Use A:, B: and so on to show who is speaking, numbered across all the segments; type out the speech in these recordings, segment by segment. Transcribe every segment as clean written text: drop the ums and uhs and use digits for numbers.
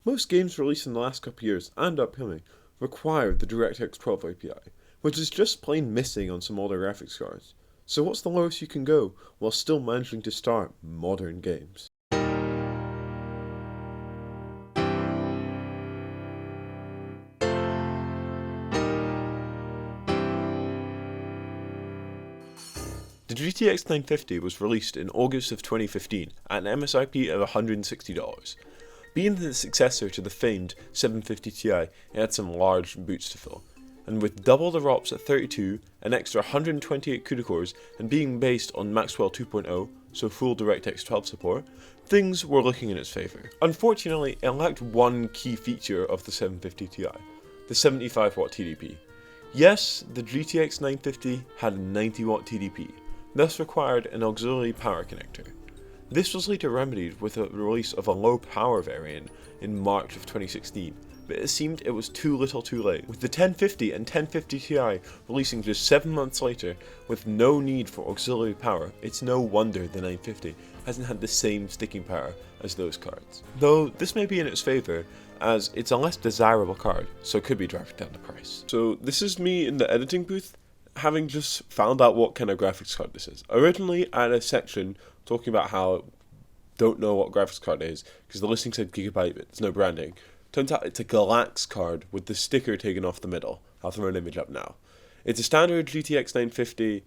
A: Most games released in the last couple of years and upcoming require the DirectX 12 API, which is just plain missing on some older graphics cards. So what's the lowest you can go while still managing to start modern games? The GTX 950 was released in August of 2015 at an MSRP of $160. Being the successor to the famed 750 Ti, it had some large boots to fill. And with double the ROPS at 32, an extra 128 CUDA cores, and being based on Maxwell 2.0, so full DirectX 12 support, things were looking in its favour. Unfortunately, it lacked one key feature of the 750 Ti, the 75W TDP. Yes, the GTX 950 had a 90W TDP, thus required an auxiliary power connector. This was later remedied with the release of a low power variant in March of 2016, but it seemed it was too little too late, with the 1050 and 1050 Ti releasing just 7 months later with no need for auxiliary power. It's no wonder the 950 hasn't had the same sticking power as those cards. Though this may be in its favour, as it's a less desirable card, so it could be driving down the price. So this is me in the editing booth, having just found out what kind of graphics card this is. Originally I had a section talking about how I don't know what graphics card it is, because the listing said Gigabyte, but there's no branding. Turns out it's a Directx card with the sticker taken off the middle. I'll throw an image up now. It's a standard GTX 950,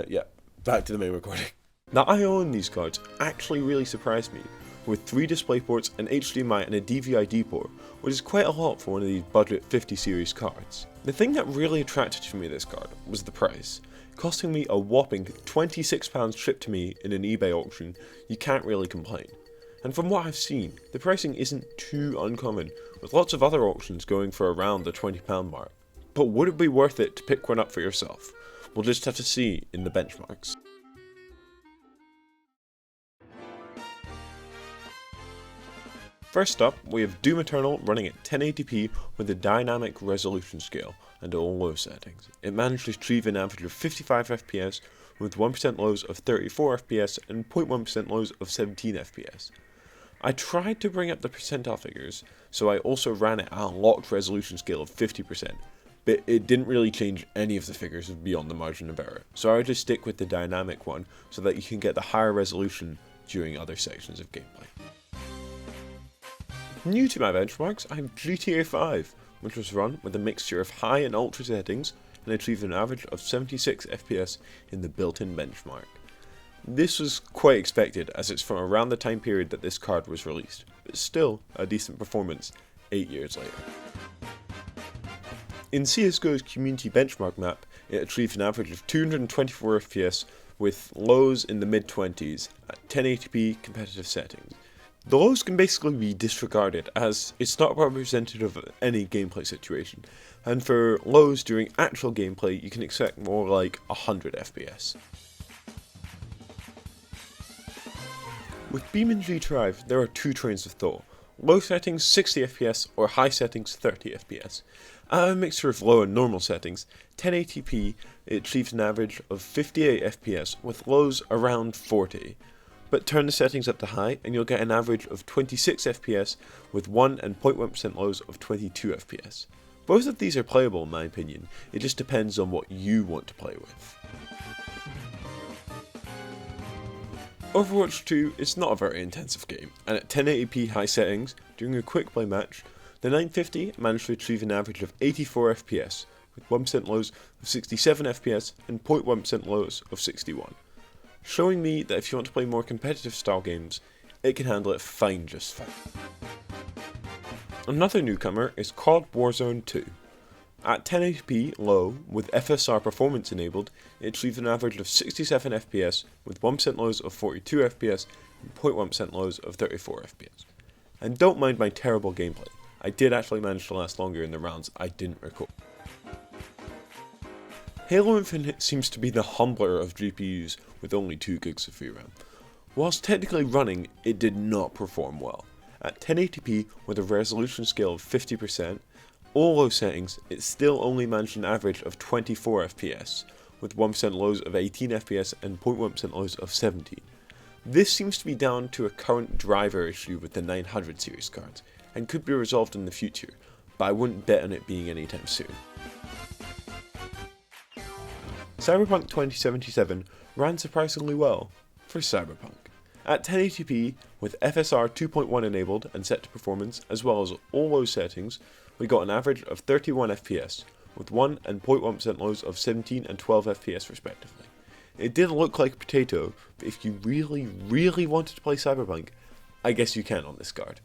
A: yeah, back to the main recording. Now, I own these cards actually really surprised me, with 3 DisplayPorts, an HDMI and a DVI-D port, which is quite a lot for one of these budget 50 series cards. The thing that really attracted me to this card was the price. Costing me a whopping £26 shipped to me in an eBay auction, you can't really complain. And from what I've seen, the pricing isn't too uncommon, with lots of other auctions going for around the £20 mark. But would it be worth it to pick one up for yourself? We'll just have to see in the benchmarks. First up, we have Doom Eternal running at 1080p with a dynamic resolution scale and all low settings. It managed to achieve an average of 55 FPS with 1% lows of 34 FPS and 0.1% lows of 17 FPS. I tried to bring up the percentile figures, so I also ran it at a locked resolution scale of 50%, but it didn't really change any of the figures beyond the margin of error, so I would just stick with the dynamic one so that you can get the higher resolution during other sections of gameplay. New to my benchmarks, I have GTA 5, which was run with a mixture of high and ultra settings and achieved an average of 76 FPS in the built-in benchmark. This was quite expected, as it's from around the time period that this card was released, but still a decent performance 8 years later. In CSGO's community benchmark map, it achieved an average of 224 FPS with lows in the mid-20s at 1080p competitive settings. The lows can basically be disregarded, as it's not representative of any gameplay situation, and for lows during actual gameplay you can expect more like 100 FPS. With Beam and G-Drive, there are 2 trains of thought: low settings 60 FPS or high settings 30 FPS. At a mixture of low and normal settings, 1080p it achieves an average of 58 FPS with lows around 40. But turn the settings up to high and you'll get an average of 26 FPS with 1 and 0.1% lows of 22 FPS. Both of these are playable in my opinion, it just depends on what you want to play with. Overwatch 2 is not a very intensive game, and at 1080p high settings, during a quick play match, the 950 managed to achieve an average of 84 FPS, with 1% lows of 67 FPS and 0.1% lows of 61. Showing me that if you want to play more competitive style games, it can handle it fine just fine. Another newcomer is COD Warzone 2. At 1080p low, with FSR performance enabled, it achieved an average of 67 FPS with 1% lows of 42 FPS and 0.1% lows of 34 FPS. And don't mind my terrible gameplay, I did actually manage to last longer in the rounds I didn't record. Halo Infinite seems to be the humbler of GPUs with only 2 gigs of VRAM. Whilst technically running, it did not perform well. At 1080p with a resolution scale of 50%, all low settings, it still only managed an average of 24 FPS, with 1% lows of 18 FPS and 0.1% lows of 17. This seems to be down to a current driver issue with the 900 series cards, and could be resolved in the future, but I wouldn't bet on it being anytime soon. Cyberpunk 2077 ran surprisingly well for Cyberpunk. At 1080p, with FSR 2.1 enabled and set to performance, as well as all low settings, we got an average of 31 FPS, with 1 and 0.1% lows of 17 and 12 FPS respectively. It did look like a potato, but if you really wanted to play Cyberpunk, I guess you can on this card.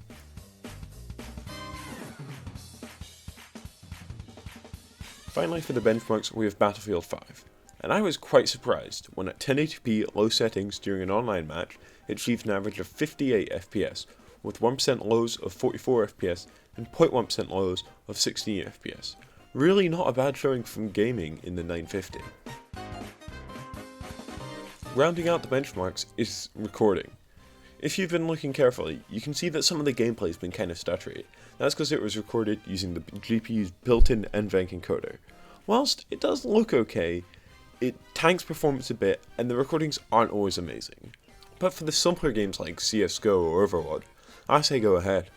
A: Finally, for the benchmarks, we have Battlefield 5. And I was quite surprised when at 1080p low settings during an online match, it achieved an average of 58 FPS, with 1% lows of 44 FPS and 0.1% lows of 16 FPS. Really not a bad showing from gaming in the 950. Rounding out the benchmarks is recording. If you've been looking carefully, you can see that some of the gameplay has been kind of stuttery. That's because it was recorded using the GPU's built-in NVENC encoder. Whilst it does look okay, it tanks performance a bit, and the recordings aren't always amazing. But for the simpler games like CSGO or Overwatch, I say go ahead.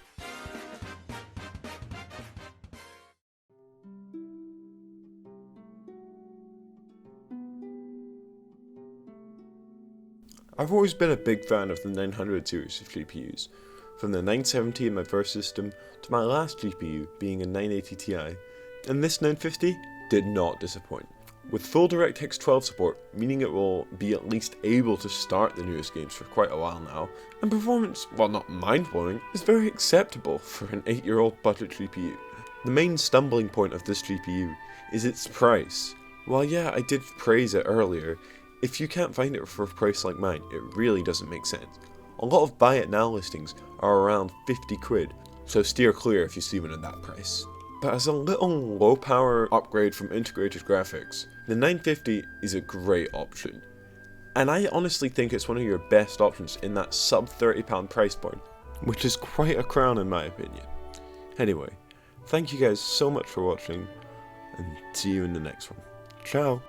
A: I've always been a big fan of the 900 series of GPUs, from the 970 in my first system to my last GPU being a 980 Ti, and this 950 did not disappoint. With full DirectX 12 support, meaning it will be at least able to start the newest games for quite a while now, and performance, while not mind-blowing, is very acceptable for an 8-year-old budget GPU. The main stumbling point of this GPU is its price. While yeah, I did praise it earlier, if you can't find it for a price like mine, it really doesn't make sense. A lot of buy it now listings are around 50 quid, so steer clear if you see one at that price. But as a little low power upgrade from integrated graphics, the 950 is a great option. And I honestly think it's one of your best options in that sub £30 price point, which is quite a crown in my opinion. Anyway, thank you guys so much for watching, and see you in the next one. Ciao!